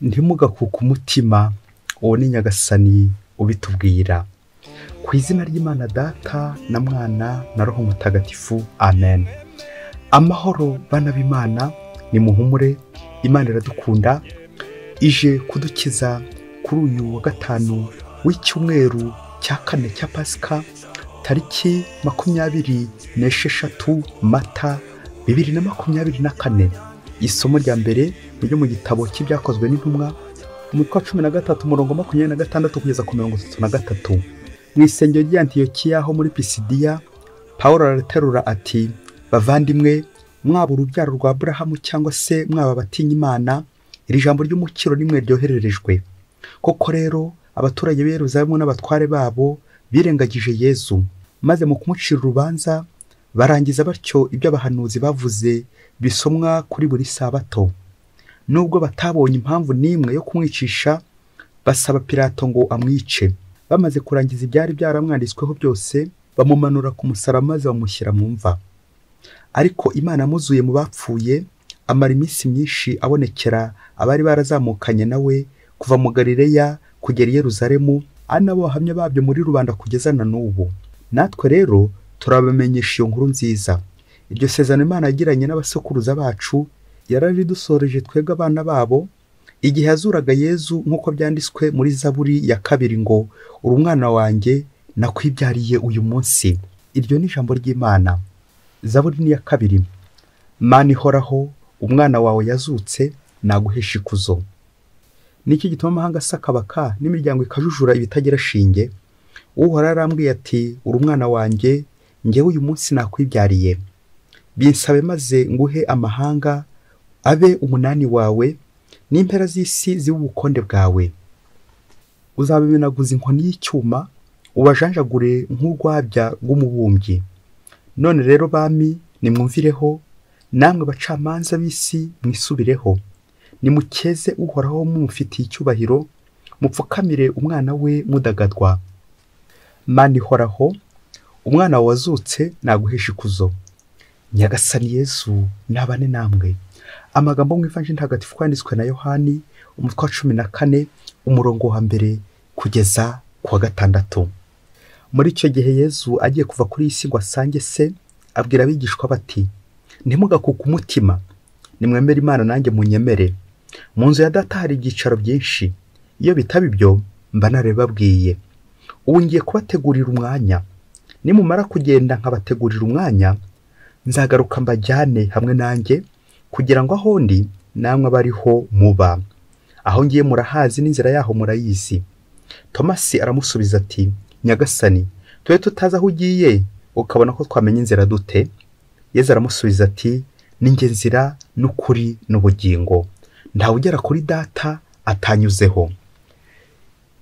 Ntimugakuke umutima, uwo ni Nyagasani ubitubwira. Ku izina ry'Imana Data na Mwana na Roho Mutagatifu, amen. Amahoro bana b'Imana, nimuhumure, Imana iradukunda, ije kudukiza kuri uyu wa gatanu w'icyumweru cya kane cya Pasika, tariki 26 Mata 2024. Isomo rya mbere ryo mu gitabo cy'ibyakozwe n'intumwa, umutwe wa 13 umurongo 26 kugeza ku 33. Mu isengero ry'Antiyokiya ho muri Pisidiya, Pawulo araterura ati: bavandimwe, mwaba urubyaro rwa Aburahamu cyangwa se mwaba batinya Imana, iri jambo ry'umukiro nimwe ryohererejwe. Koko rero abaturage b'i Yerusalemu n'abatware babo birengagije Yesu, maze mu kumucira urubanza barangiza batyo ibyo abahanuzi bavuze bisomwa kuri buri sabato. Nubwo batabonye impamvu n'imwe yo kumwicisha, basaba Pilato ngo amwice. Bamaze kurangiza ibyari byaramwanditsweho byose, bamumanura ku musaraba maze bamushyira mu mva. Ariko Imana yamuzuye mu bapfuye, amara iminsi myinshi abonekera abari barazamukanye nawe kuva mu Galileya kugera i Yerusalemu, ari nabo bahamya babyo muri rubanda kugeza na n'ubu. Natwe rero turabamenyesha iyo nkuru nziza. Iryo sezerano Imana yagiranye n'abasokuruza bacu yararidusoreje twebwe abana babo, igihe yazuraga Yezu nk'uko byanditswe muri Zaburi ya 2 ngo: uri umwana wanjye nakwibyariye uyu munsi. Iryo ni ijambo ry'Imana. Zaburi ni ya 2. Mana ihoraho, umwana wawe yazutse, naguhesha ikuzo. Niki gituma amahanga asakabaka n'imiryango ikajujura ibitagira shinge? Uhora arambwiye ati: uri umwana wanjye, njyewe uyu munsi nakwibyariye. Binsabe maze nguhe amahanga abe umunani wawe, n'impera z'isi zibe ubukonde bwawe. Uzabimenaguza inkoni y'icyuma, ubajanjagure nk'urwabya rw'umubumbyi. None rero bami, nimwumvireho, namwe bacamanza b'isi mwisubireho. Nimukeze uhoraho mumufitiye icyubahiro, mupfukamire umwana we mudagadwa. Mana ihoraho, umwana wawe wazutse naguhesha ikuzo. Nyagasani Yesu nabane namwe. Amagambo mu Ivanjili ntagatifu kwanditswe na Yohani, umutwe wa 14 umurongo wa 1 kugeza ku wa 6. Muri icyo gihe Yesu agiye kuva kuri isi ngo asange se, abwira abigishwa bati: ntimugakuke umutima, nimwemere Imana nanjye munyemere. Mu nzu ya Data hari ibyicaro byinshi, iyo bitaba ibyo mba narebabwiye. Ubu ngiye kubategurira umwanya. Nimumara kugenda nkabategurira umwanya, nzagaruka mbajyane hamwe nanjye, kugira ngo aho ndi namwe abariho muba. Aho ngiye murahazi n'inzira yaho murayizi. Tomasi aramusubiza ati: Nyagasani, twe tutazi aho ugiye, ukabona ko twamenya inzira dute? Yesu aramusubiza ati: ninjye nzira n'ukuri n'ubugingo, ntawe ugera kuri Data atanyuzeho.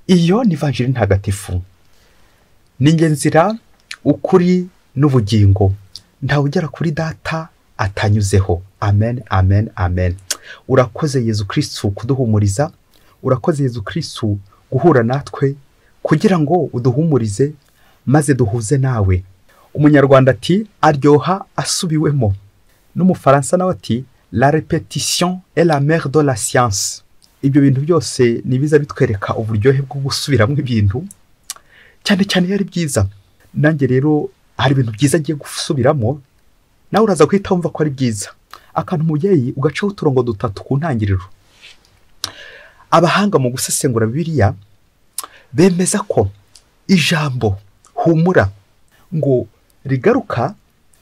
Iyo ni Ivanjili ntagatifu. Ninjye nzira, ukuri n'ubugingo, ntawe ugera kuri Data atanyuzeho. Amen, amen, amen. Urakoze Yezu Kristo kuduhumuriza, urakoze Yezu Kristo guhura natwe kugira ngo uduhumurize maze duhuze nawe. Umunyarwanda ati: aryoha asubiwemo. N'umufaransa nawe ati: la répétition est la mère de la science. Ibyo bintu byose nibiza bitwereka uburyohe bwo gusubiramo ibintu, cyane cyane yari byiza. Nanjye rero hari ibintu byiza ngiye gusubiramo, nawe uraza guhita wumva ko ari byiza. Akantu umubyeyi ugacaho uturongo 3 ku ntangiriro. Abahanga mu gusesengura Bibiliya bemeza ko ijambo humura ngo rigaruka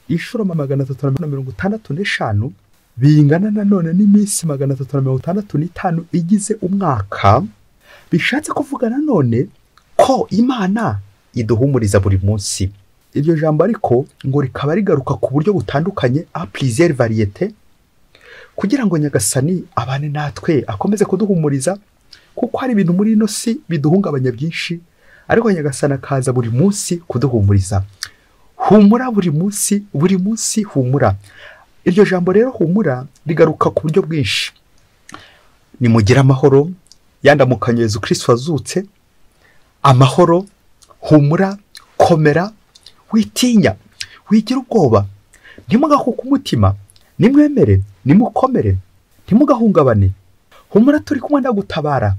inshuro 365 bingana nanone n'iminsi 365 igize umwaka. Bishatse kuvuga nanone ko Imana iduhumuriza buri munsi. Iryo jambo ariko ngo rikaba rigaruka ku buryo butandukanye, a plusieurs variétés, kugira ngo Nyagasani abane natwe akomeze kuduhumuriza, kuko hari ibintu muri ino si biduhungabanya byinshi, ariko Nyagasani akaza buri munsi kuduhumuriza. Humura buri munsi, buri munsi humura. Iryo jambo rero humura rigaruka ku buryo bwinshi. Nimugira amahoro, yandamukanye Yezu Kristo wazutse. Amahoro, humura, komera, witinya, wigira ubwoba. Ntimugakuke umutima, nimwemere, nimukomere, ntimugahungabane. humura turi kumwe ndagutabara,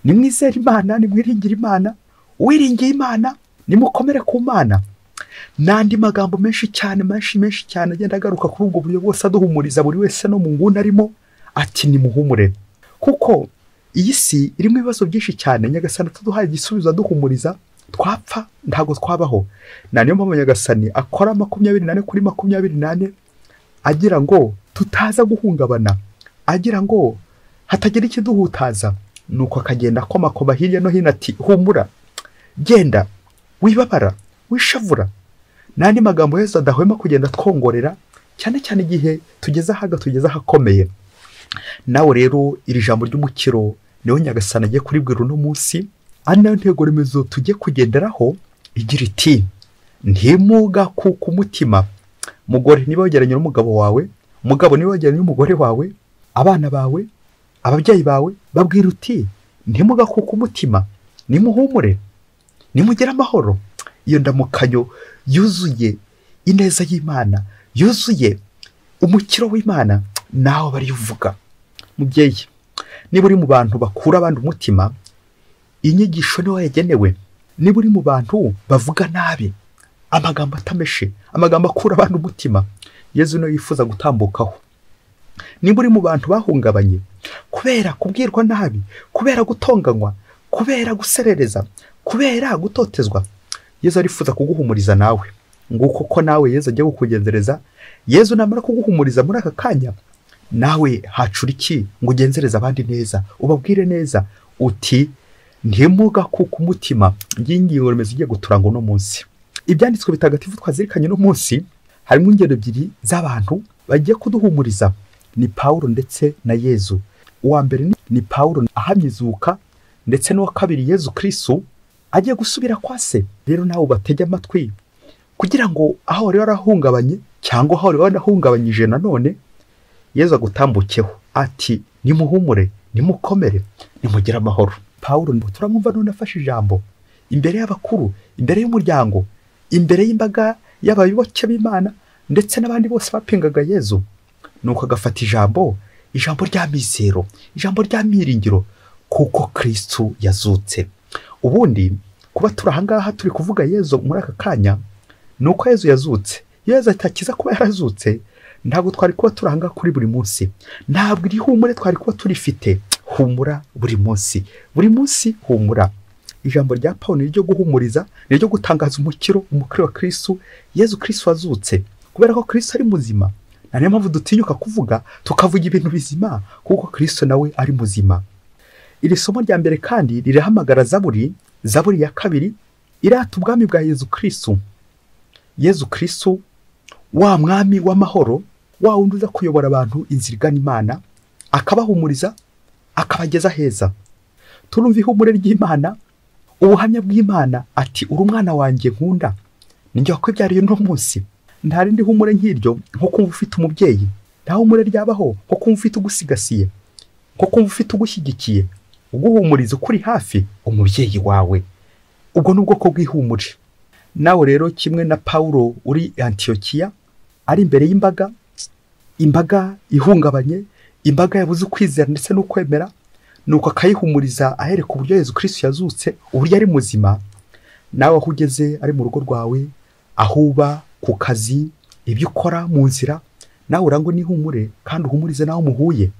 nimwizere Imana, nimwiringire Imana, uwiringiye Imana nimukomere ku Mana. N'andi magambo menshi cyane agenda agaruka kuri ubwo buryo bwose aduhumuriza buri wese no mu nguni arimo, ati nimuhumure, kuko iyi si irimo ibibazo byinshi cyane. Nyagasani ataduhaye igisubizo aduhumuriza twapfa ntago twabaho. Niyo mpamvu Nyagasani akora 24 kuri 24 agira ngo tutaza guhungabana, agira ngo hatagira ikiduhutaza. Nuko akagenda akomakoba hirya no hino ati humura, genda, wibabara, wishavura. N'andi magambo Yesu adahwema kugenda twongorera, cyane cyane igihe tugeze ahakomeye. Nawe rero iri jambo ry'umukiro niho Nyagasani agiye kuribwira uno munsi, ari nayo ntego remezo tugiye kugenderaho, igira iti ntimugakuke umutima. Mugore, niba wegeranye n'umugabo wawe, umugabo niba wegeranye n'umugore wawe, abana bawe, ababyeyi bawe, babwira uti ntimugakuke umutima, nimuhumure, nimugire amahoro. Iyo ndamukanyo yuzuye ineza y'Imana, yuzuye umukiro w'Imana, naho bari uvuga. Mubyeyi, niba uri mu bantu bakura abandi umutima, inyigisho niwe yagenewe. Niba uri mu bantu bavuga nabi, amagambo atameshe, amagambo akura abantu umutima, Yesu niwe yifuza gutambukaho. Niba uri mu bantu bahungabanye kubera kubwirwa nabi, kubera gutonganywa, kubera guserereza, kubera gutotezwa, Yesu arifuza kuguhumuriza nawe. Nguko ko nawe Yesu agiye kukugenzereza. Yesu namara kuguhumuriza muri aka kanya, nawe hacura iki ngo ugenzereze abandi neza, ubabwire neza uti ntimugakuke umutima. Ngingo remezo igiye guturanga uno munsi. Ibyanditswe bitagatifu twazirikanye no munsi, harimo ingero ebyiri z'abantu bagiye kuduhumuriza, ni Pawulo ndetse na Yesu. Uwa mbere ni Pawulo ahamya izuka, ndetse n'uwa kabiri Yesu Kristo agiye gusubira kwa se. Rero nawe batege amatwi kugira ngo aho wari warahungabanye cyangwa aho wari warahungabanyije nanone, Yesu agutambukeho ati nimuhumure, nimukomere, nimugire amahoro. Pawulo turamwumva none afashe ijambo imbere y'abakuru, imbere y'umuryango, imbere y'imbaga y'abayoboke b'Imana ndetse n'abandi bose bapingaga Yesu. Nuko agafata ijambo ry'amizero, ijambo ry'amiringiro, kuko Kristo yazutse. Ubundi kuba turi ahangaha turi kuvuga Yesu muri aka kanya, nuko Yesu yazutse. Yesu atakiza kuba yarazutse, ntabwo twari kuba turi ahangaha kuri buri munsi, ntabwo iri humure twari kuba turifite. Humura buri munsi, buri munsi humura. Ijambo rya Pawulo ryo guhumuriza, ryo gutangaza umukiro wa Kristo. Yesu Kristo wazutse, kubera ko Kristo ari muzima. Niyo mpamvu dutinyuka kuvuga, tukavuga ibintu bizima, kuko Kristo nawe ari muzima. Iri somo rya mbere kandi rirahamagara Zaburi ya 2, irata ubwami bwa Yesu Kristo. Yesu Kristo, wa mwami w'amahoro, wa wundi uza kuyobora abantu inzira igana Imana, akabahumuriza, akabageza heza. Turumva ihumure ry'Imana, ubuhamya bw'Imana ati uri umwana wanjye nkunda, ninjye wakwibyariye no munsi. Nta rindi humure nk'iryo nko kumva ufite umubyeyi. Nta humure ryabaho nko kumva ufite ugusigasiye, nko kumva ufite ugushyigikiye, uguhumuriza ukuri hafi, umubyeyi wawe. Ubwo ni ubwoko bw'ihumure. Nawe rero kimwe na Pawulo uri Antiyokiya, ari imbere imbaga ihungabanye, imbaga yabuze ukwizera ndetse no kwemera, nuko akayihumuriza ahereka uburyo Yesu Kristo yazutse, uburyo ari muzima. Nawe aho ugeze, ari mu rugo rwawe, aho uba, ku kazi, ibyo ukora mu nzira, nawe urangwe n'ihumure kandi uhumurize nawe muhuye.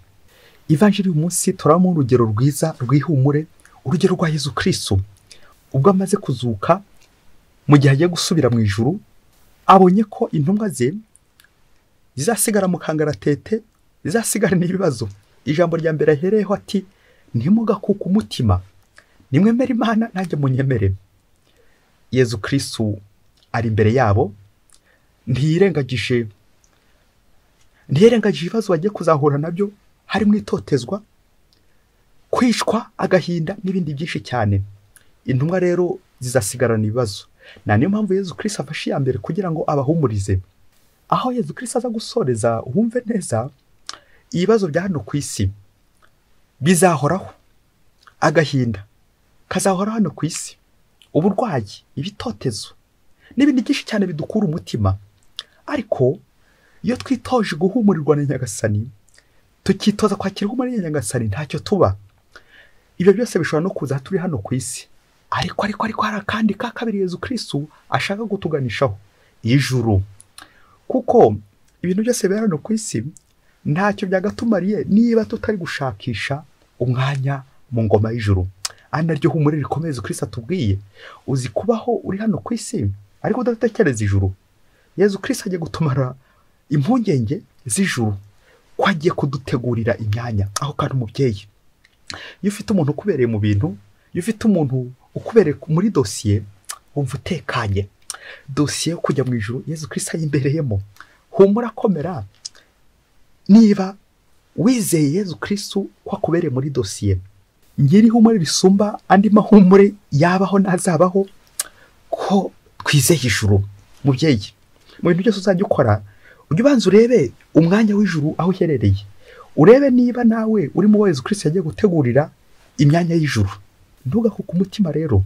Ivanjiri uyu munsi turabamo urugero rwiza rw'ihumure, urugero rwa Yesu Kristo. Ubwo amaze kuzuka, mu gihe agiye gusubira mu ijuru, abonye ko intumwa ze zizasigara mu kangaratete, zizasigara n'ibibazo. Ijambo rya mbere ahereyeho ati ntimugakuke umutima, nimwemere Imana nanjye munyemere. Yesu Kristo ari imbere yabo, ntiyirengagije ibibazo bagiye kuzahura nabyo, harimo itotezwa, kwishwa, agahinda n'ibindi byinshi cyane. Intumwa rero zizasigarana ibibazo. Niyo mpamvu Yesu Kristo afashe iya mbere kugira ngo abahumurize. Aho Yesu Kristo aza gusoreza, wumve neza, ibibazo bya hano ku isi bizahoraho, agahinda kazahora hano ku isi, uburwayi, ibitotezo n'ibindi byinshi cyane bidukura umutima. Ariko iyo twitoje guhumurirwa na Nyagasani, tukitoza kwakira ihumure rya Nyagasani ntacyo tuba. Ibyo byose bishobora no kuza turi hano ku isi, ariko hari akandi ka kabiri Yezu Kristo ashaka kutuganishaho, ijuru. Kuko ibintu byose biri hano ku isi ntacyo byagatumariye niba tutari gushakisha umwanya mu ngoma y'ijuru. Naryo humure rikomeye Yezu Kristo atubwiye. Uzi kubaho uri hano ku isi ariko udatekereza ijuru. Yezu Kristo agiye gutumara impungenge z'ijuru, ko agiye kudutegurira imyanya aho kandi umubyeyi. Iyo ufite umuntu ukubereye mu bintu, iyo ufite umuntu ukubereye muri dosiye, wumva utekanye. Dosiye yo kujya mu ijuru Yezu Kristo ayimbereyemo. Humura, komera. Niba wizeye Yezu Kristo ko akubereye muri dosiye, ngiri humure risumba andi mahumure yabaho nazabaho, ko twizeye ijuru. Mubyeyi, mu bintu byose uzajya ukora, ujye ubanza urebe umwanya w'ijuru aho uherereye. Urebe niba nawe uri mu Yezu Kristo yagiye gutegurira imyanya y'ijuru. Ntugakuke umutima rero.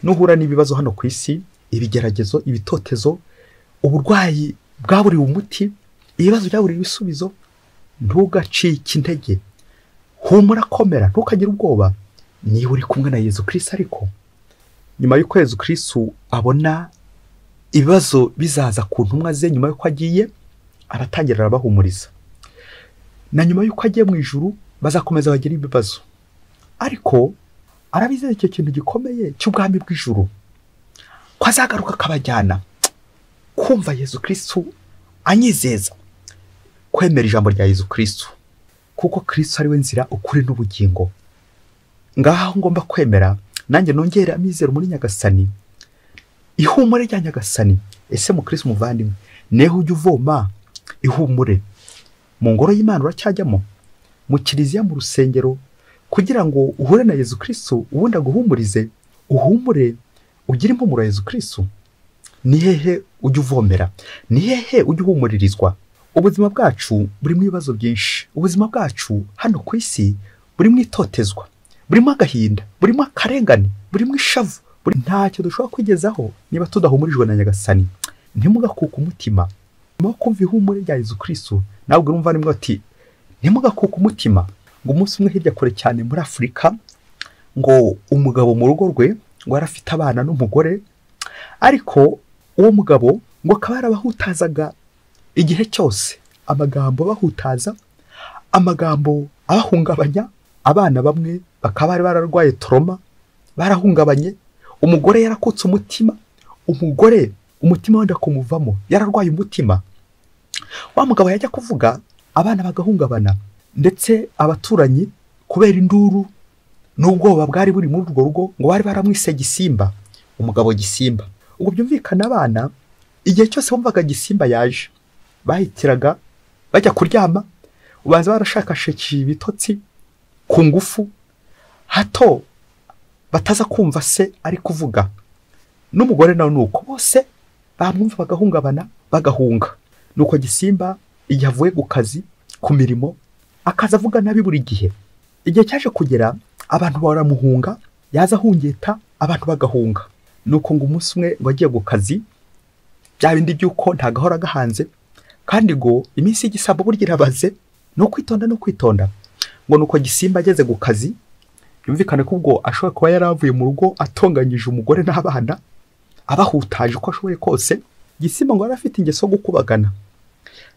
Nuhura n'ibibazo hano ku isi, ibigeragezo, ibitotezo, uburwayi bwaburiwe umuti, ibibazo byaburiwe ibisubizo, ntugacike intege. Humura, komera, ntukagire ubwoba. Niba uri kumwe na Yezu Kristo. Ariko nyuma y'uko Yezu Kristo abona ibibazo bizaza ku ntumwa ze, nyuma y'uko agiye, aratangira arabahumuriza. Na nyuma y'uko agiye mu ijuru bazakomeza bagira ibibazo, ariko arabizeza icyo kintu gikomeye cy'ubwami bw'ijuru, ko azagaruka akabajyana. Kumva Yezu Kristo anyizeza kwemera ijambo rya Yezu Kristo, kuko Kristo ari we nzira, ukuri n'ubugingo. Ngaho ngomba kwemera nanjye nongere amizero muri Nyagasani, ihumure rya Nyagasani. Ese mu Kristo muvandimwe, neho ujya uvoma ihumure mu ngoro y'Imana uracyajyamo, mu kiliziya, mu rusengero, kugira ngo uhure na Yezu Kristo, ubundi aguhumurize, uhumure, ugire impumuro ya Yezu Kristo? Ni hehe ujya uvomera? Ni hehe ujya uhumuririzwa? Ubuzima bwacu burimo ibibazo byinshi. Ubuzima bwacu hano ku isi burimo itotezwa, burimo agahinda, burimo akarengane, burimo ishavu. Ntacyo dushobora kwigezaho niba tudahumurijwe na Nyagasani. Ntimugakuke umutima. Nyuma yo kumva ihumure rya Yezu Kristo, nawe urumva nimwe ati ntimugakuke umutima. Ngo umunsi umwe hirya kure cyane muri Afurika, ngo umugabo mu rugo rwe ngo arafite abana n'umugore, ariko uwo mugabo ngo akaba yarabahutazaga igihe cyose, amagambo bahutaza, amagambo abahungabanya. Abana bamwe bakaba bari bararwaye toroma, barahungabanye. Umugore yarakutse umutima, umugore umutima wenda kumuvamo, yararwaye umutima. Wa mugabo yajya kuvuga, abana bagahungabana, ndetse abaturanyi kubera induru n'ubwoba bwari buri muri urwo rugo, ngo bari baramwise Gisimba, umugabo Gisimba. Ubwo byumvikana abana igihe cyose bumvaga Gisimba yaje, bahitiraga bajya kuryama, ubanza barashakashakishije ibitotsi ku ngufu, hato bataza kumva se ari kuvuga. N'umugore nawe nuko, bose bamwumva bagahungabana, bagahunga. Nuko Gisimba igihe avuye ku kazi, ku mirimo, akaza avuga nabi buri gihe. Igihe cyaje kugera abantu baramuhunga, yaza ahungeta, abantu bagahunga. Nuko ngo umunsi umwe ngo agiye ku kazi, bya bindi by'uko ntagahora gahanze, kandi ngo iminsi y'igisabo burya irabaze, no kwitonda. Ngo nuko Gisimba ageze ku kazi, yumvikane ko ubwo ashobora kuba yaravuye mu rugo atonganyije umugore n'abana, abahutaje uko ashoboye kose. Gisimba ngo arafite ingeso gukubagana.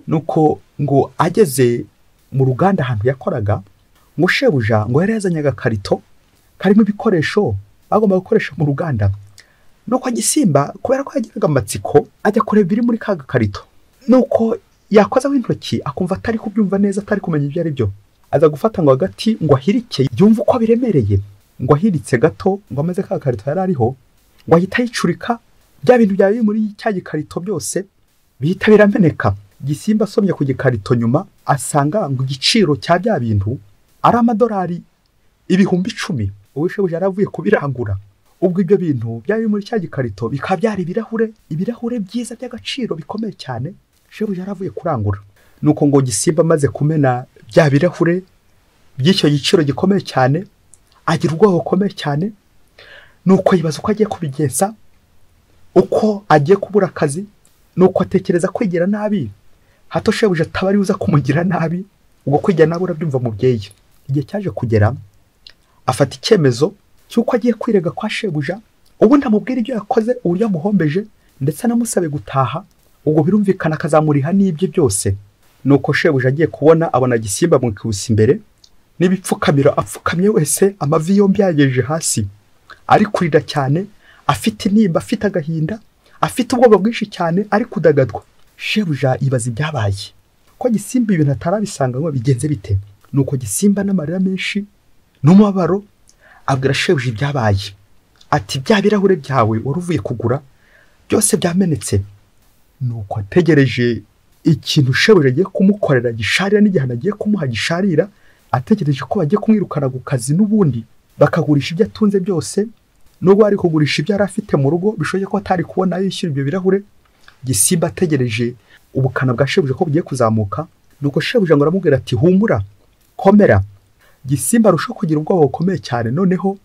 Nuko ngo ageze mu ruganda ahantu yakoraga, ngo shebuja ngo yari yazanye agakarito karimo ibikoresho bagomba gukoresha mu ruganda. Nuko Gisimba kubera ko yagiraga amatsiko, ajya kureba biri muri ka gakarito. Nuko yakoza w'intoki akumva atari kubyumva neza, atari kumenya ibyo ari byo. Aza gufata ngo hagati ngo ahirike yumva uko biremereye. Ngo ahiritse gato, ngo amaze ka gakarito yari ariho, ngo ahita yicurika, bya bintu byari muri cya gikarito byose bihita birameneka. Gisimba asomye ku gikarito nyuma asanga ngo igiciro cya bya bintu ari amadolari 10,000. Uwishebuja yaravuye kubirangura. Ubwo ibyo bintu byari muri cya gikarito bikaba byari ibirahure byiza by'agaciro bikomeye cyane. Shebuja yaravuye kurangura. Nuko ngo Gisimba amaze kumena bya birahure by'icyo giciro gikomeye cyane, agira ubwoba bukomeye cyane. Nuko yibaza uko agiye kubigenza, uko agiye kubura akazi. Nuko atekereza kwigira nabi, hato shebuja atabari uza kumugira nabi, ubwo kwijya nawe urabyumva mubyeyi. Igihe cyaje kugera afata icyemezo cy'uko agiye kwirega kwa shebuja, ubundi amubwira ibyo yakoze, uburyo amuhombeje, ndetse anamusabe gutaha, ubwo birumvikana akazamuriha n'ibyo byose. Nuko shebuja agiye kubona abona Gisimba amwikubise imbere n'ibipfukamiro, apfukamye wese, amavi yombi yagejeje hasi, ari kurira cyane, afite intimba, afite agahinda, afite ubwoba bwinshi cyane, ari kudagadwa. Shebuja ibaza ibyabaye, ko Gisimba ibintu atarabisanga ngo bigenze bite. Nuko Gisimba n'amarira menshi n'umubabaro abwira shebuja ibyabaye, ati bya birahure byawe wari uvuye kugura byose byamenetse. Nuko ategereje ikintu shebuja agiye kumukorera gisharira, n'igihano agiye kumuha gisharira, ategereje ko bagiye kumwirukana ku kazi n'ubundi bakagurisha ibyo atunze byose. Nubwo ari kugurisha ibyo yari afite mu rugo, bishoboye ko atari kubona yishyura ibyo birahure. Gisimba ategereje ubukana bwa shebuja ko bugiye kuzamuka. Nuko shebuja ngo aramubwira ati humura, komera. Gisimba arushaho kugira ubwoba bukomeye cyane, noneho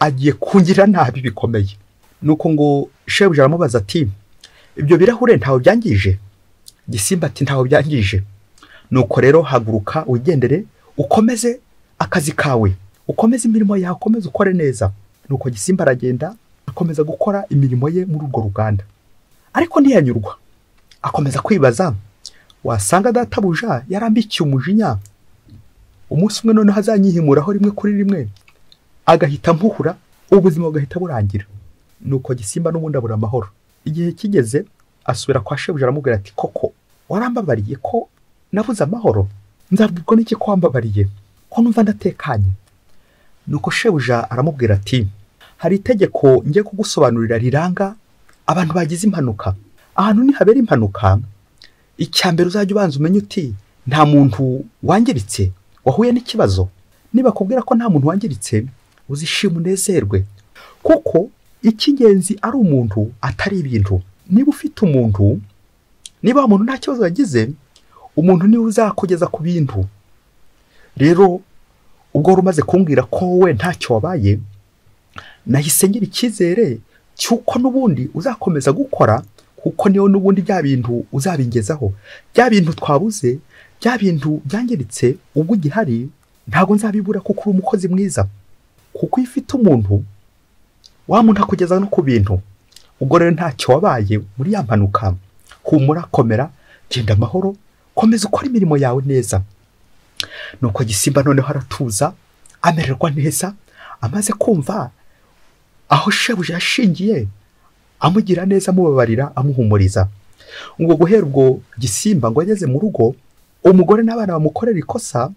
agiye kungira nabi bikomeye. Nuko ngo shebuja aramubaza ati ibyo birahure ntawe byangije? Gisimba ati ntawe byangije. Nuko rero haguruka wigendere, ukomeze akazi kawe, ukomeze imirimo yawe, ukomeze ukore neza. Nuko Gisimba aragenda akomeza gukora imirimo ye muri urwo ruganda, ariko ntiyanyurwa. Akomeza kwibaza, wasanga databuja yarambikiye umujinya, umunsi umwe noneho azanyihimuraho rimwe kuri rimwe, agahita mpuhura, ubuzima bugahita burangira. Nuko Gisimba n'ubundi abura amahoro. Igihe kigeze asubira kwa shebuja aramubwira ati koko warambabariye ko nabuze amahoro? Nzabwirwa n'iki ko wambabariye, ko numva ndatekanye? Nuko shebuja aramubwira ati hari itegeko ngiye kugusobanurira riranga abantu bagize impanuka. Ahantu nihabera impanuka, icyambere uzajya ubanza umenye uti nta muntu wangiritse wahuye n'ikibazo. Niba kubwira ko nta muntu wangiritse, uzishima unezerwe, kuko icy'ingenzi ari umuntu atari ibintu. Niba ufite umuntu, niba umuntu nta kibazo yagize, umuntu niwe uzakugeza ku bintu. Rero ubwo wari umaze kumbwira ko wowe ntacyo wabaye, nahise ngira icyizere cy'uko n'ubundi uzakomeza gukora, kuko niyo n'ubundi bya bintu uzabingezaho. Bya bintu twabuze, bya bintu byangiritse, ubwo gihari ntago nzabibura, kuko uri umukozi mwiza. Kuko iyo ufite umuntu, wa muntu akugeza no ku bintu. Ubwo rero ntacyo wabaye muri ya mpanuka, humura, komera, genda amahoro, komeza ukora imirimo yawe neza. Nuko Gisimba noneho aratuza, amererwa neza, amaze kumva aho shebuja yashingiye, amugira neza, amubabarira, amuhumuriza. Ubwo guhera ubwo Gisimba ngo ageze mu rugo, umugore n'abana bamukorera ikosa,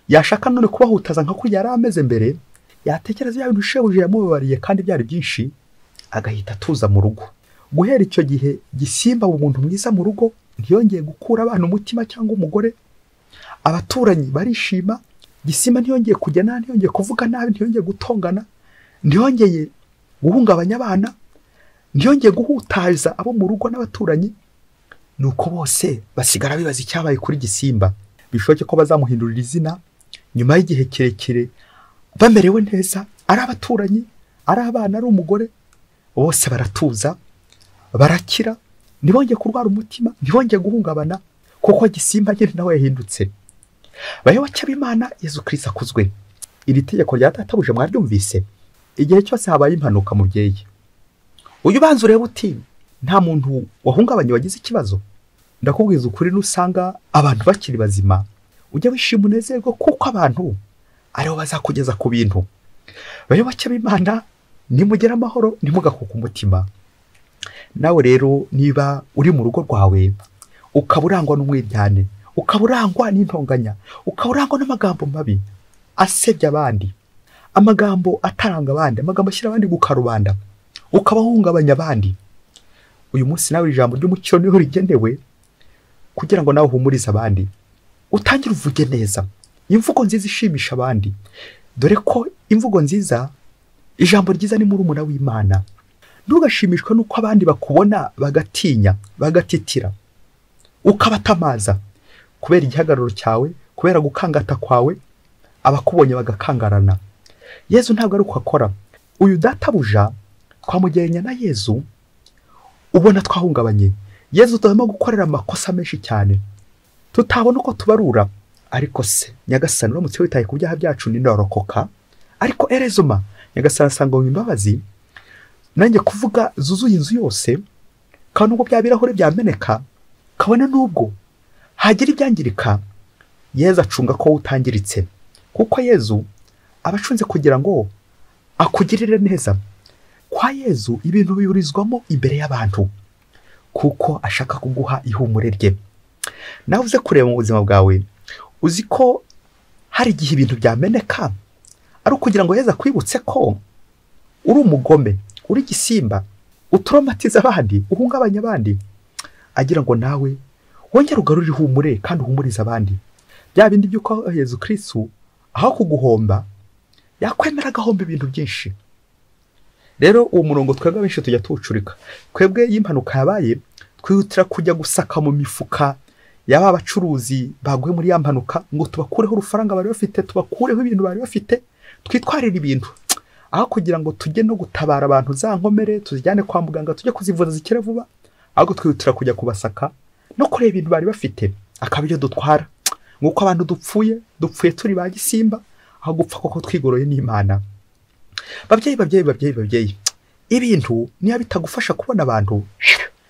yashaka none kubahutaza nka kurya yari ameze mbere, yatekereza ya bintu shebuja yamubabariye kandi byari byinshi, agahita atuza mu rugo. Guhera icyo gihe Gisimba umuntu mwiza mu rugo, ntiyongeye gukura abana umutima cyangwa umugore. Abaturanyi barishima, Gisimba ntiyongeye kujya nabi, ntiyongeye kuvuga nabi, ntiyongeye gutongana, ntiyongeye guhungabanya abana, ntiyongeye guhutaza abo mu rugo n'abaturanyi. Nuko bose basigara bibaza icyabaye kuri Gisimba. Bishoboke ko bazamuhindurira izina nyuma y'igihe kirekire, bamerewe neza, ari abaturanyi, ari abana, ari umugore, bose baratuza, barakira, ntibongeye kurwara umutima, ntibongeye guhungabana, kuko Gisimba nyine nawe yahindutse. Bayoboke b'Imana, Yesu Kristo akuzwe. Iri tegeko rya databuja mwaryumvise? Igihe cyose habaye impanuka mubyeyi, uyu banza urebe uti nta muntu wahungabanye wagize ikibazo. Ndakubwiza ukuri, nusanga abantu bakiri bazima, ujye wishima unezerwe, kuko abantu aribo bazakugeza ku bintu. Bayoboke b'Imana, nimugera amahoro, ntimugakuke umutima. Nawe rero niba uri mu rugo rwawe, ukaba urangwa n'umwiryane, ukaba urangwa n'intonganya, ukaba urangwa n'amagambo mabi asebya abandi, amagambo ataranga abandi, amagambo ashyira abandi ku karubanda, ukaba wahungabanya abandi, uyu munsi nawe ijambo ry'umucyo niho rigenewe, kugira ngo nawe uhumurize abandi, utangire uvuge neza, imvugo nziza ishimisha abandi. Dore ko imvugo nziza, ijambo ryiza ni murumuna w'Imana. Ntugashimishwe nuko abandi bakubona bagatinya, bagatitira, ukabatamaza kubera igihagararo cyawe, kubera gukangata kwawe, abakubonye bagakangarana. Yesu ntabwo ari uko akora. Uyu databuja twamugereranya na Yesu, ubona twahungabanye. Yesu turimo gukorera amakosa menshi cyane, tutabona uko tubarura, ariko se nyagasani uramutse witaye ku byaha byacu ninarokoka? Ariko erezoma nyagasani asanga mu imbabazi nanjye kuvuga zuzuye inzu yose, kandi ubwo bya birahure byameneka, kabone n'ubwo hagira ibyangirika, Yezu acunga ko utangiritse, kuko Yezu aba acunze kugira ngo akugirire neza. Kwa Yezu ibintu biburizwamo imbere y'abantu, kuko ashaka kuguha ihumure rye. Nawe uze kureba mu buzima bwawe, uzi ko hari igihe ibintu byameneka ari ukugira ngo Yezu akwibutse ko uri umugome, uri igisimba, uturomatiza abandi, uhungabanya abandi, agira ngo nawe wongere ugarure ihumure kandi uhumurize abandi. Bya bindi by'uko Yezu Kristo aho kuguhomba yakwemera agahomba ibintu byinshi. Rero uwo murongo twebwe benshi tujya tuwucurika. Twebwe y'impanuka yabaye twihutira kujya gusaka mu mifuka y'aba bacuruzi baguye muri ya mpanuka ngo tubakureho urufaranga bari bafite, tubakureho ibintu bari bafite, twitwarira ibintu, aho kugira ngo tujye no gutabara abantu za nkomere tuzijyane kwa muganga tujye kuzivuza zikira vuba, ahubwo twihutira kujya kubasaka no kureba ibintu bari bafite, akaba ibyo dutwara. Nk'uko abantu dupfuye turi ba gisimba, aho gupfa koko twigoroye n'Imana. Babyeyi, ibintu niba bitagufasha kubona abantu,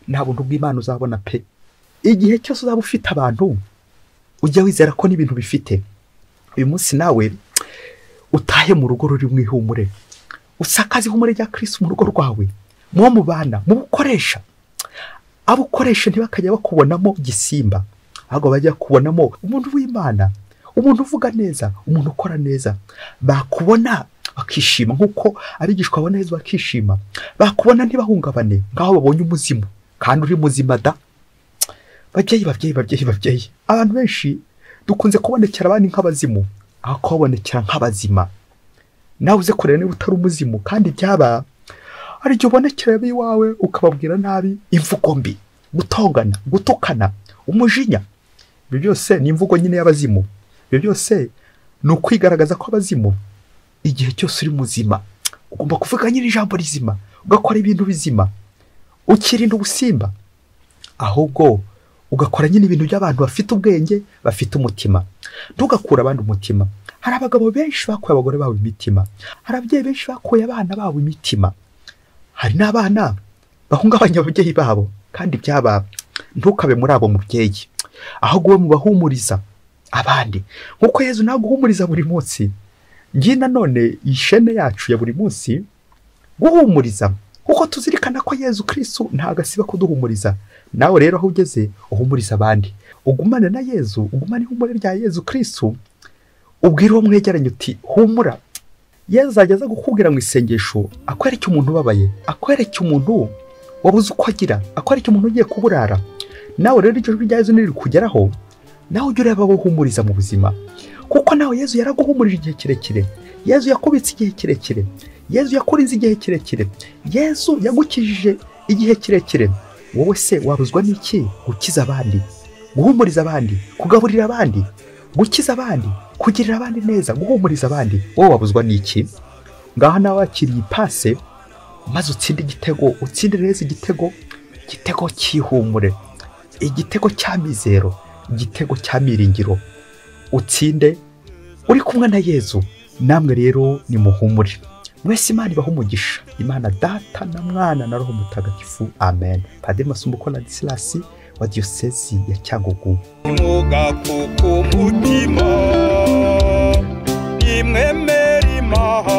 nta buntu bw'Imana uzabona pe. Igihe cyose uzaba ufite abantu, ujya wizera ko n'ibintu bifite. Uyu munsi nawe utahe mu rugo ruri mu ihumure, usakaze ihumure rya Kristo mu rugo rwawe, muwo mubana, mubukoresha. Abo ukoresha ntibakajya bakubonamo gisimba, ahubwo bajya kubonamo umuntu w'Imana, umuntu uvuga neza, umuntu ukora neza. Bakubona bakishima nk'uko abigishwa babona Yezu bakishima, bakubona ntibahungabane ngaho babonye umuzimu kandi uri muzima da. Babyeyi, abantu benshi dukunze kubonekera abandi nk'abazimu aho kubonekera nk'abazima. Nawe uze kureba niba utari umuzimu kandi byaba ari igihe ubonekera biwawe ukababwira nabi, imvugo mbi, gutongana, gutukana, umujinya. Ibyo byose ni imvugo nyine y'abazimu. Ibyo byose ni ukwigaragaza ko abazimu. Igihe cyose uri muzima ugomba kuvuga nyine ijambo rizima, ugakora ibintu bizima, ukirinda ubusimba, ahubwo ugakora nyine ibintu by'abantu bafite ubwenge, bafite umutima. Ntugakura abandi umutima. Hari abagabo benshi bakuye abagore babo imitima, hari ababyeyi benshi bakuye abana babo imitima, hari n'abana bahungabanya ababyeyi babo, kandi byaba ntukabe muri abo mubyeyi, ahubwo we mubahumuriza abandi, nk'uko Yezu naguhumuriza buri munsi. Ngiye nanone ishene yacu ya buri munsi guhumuriza, kuko tuzirikana ko Yezu Kristo ntago asiba kuduhumuriza. Nawe rero aho ugeze uhumuriza abandi, ugumane na Yezu, ugumane ihumure rya Yezu Kristo, ubwire uwo mwegeranye uti humura. Yezu azageza gukubwira mu isengesho, akwereke umuntu ubabaye, akwereke umuntu wabuze uko agira, akwereke umuntu ugiye kuburara. Nawe rero iryo jwi rya Yezu niri kugeraho, nawe ujye ureba abo uhumuriza mu buzima, kuko nawe Yezu yaraguhumurije igihe kirekire, Yezu yakubitse igihe kirekire, Yezu yakurinze igihe kirekire, Yezu yagukijije igihe kirekire. Wowe se wabuzwa n'iki? Gukiza abandi, guhumuriza abandi, kugaburira abandi, gukiza abandi, kugirira abandi neza, guhumuriza abandi. Wowe wabuzwa n'iki? Ngaha nawe wakiriye ipase maze utsinde igitego, utsinde neza igitego cy'ihumure, igitego cy'amizero, igitego cy'amiringiro, utsinde uri kumwe na Yezu. Namwe rero ni muhumure. Mwese Imana ibaha umugisha, Imana Data na Mwana na Roho Mutagatifu, amen. Padiri Masumbuko Ladislas wa Diyosezi ya Cyangugu. Ntimugakuke umutima, nimwemere Imana.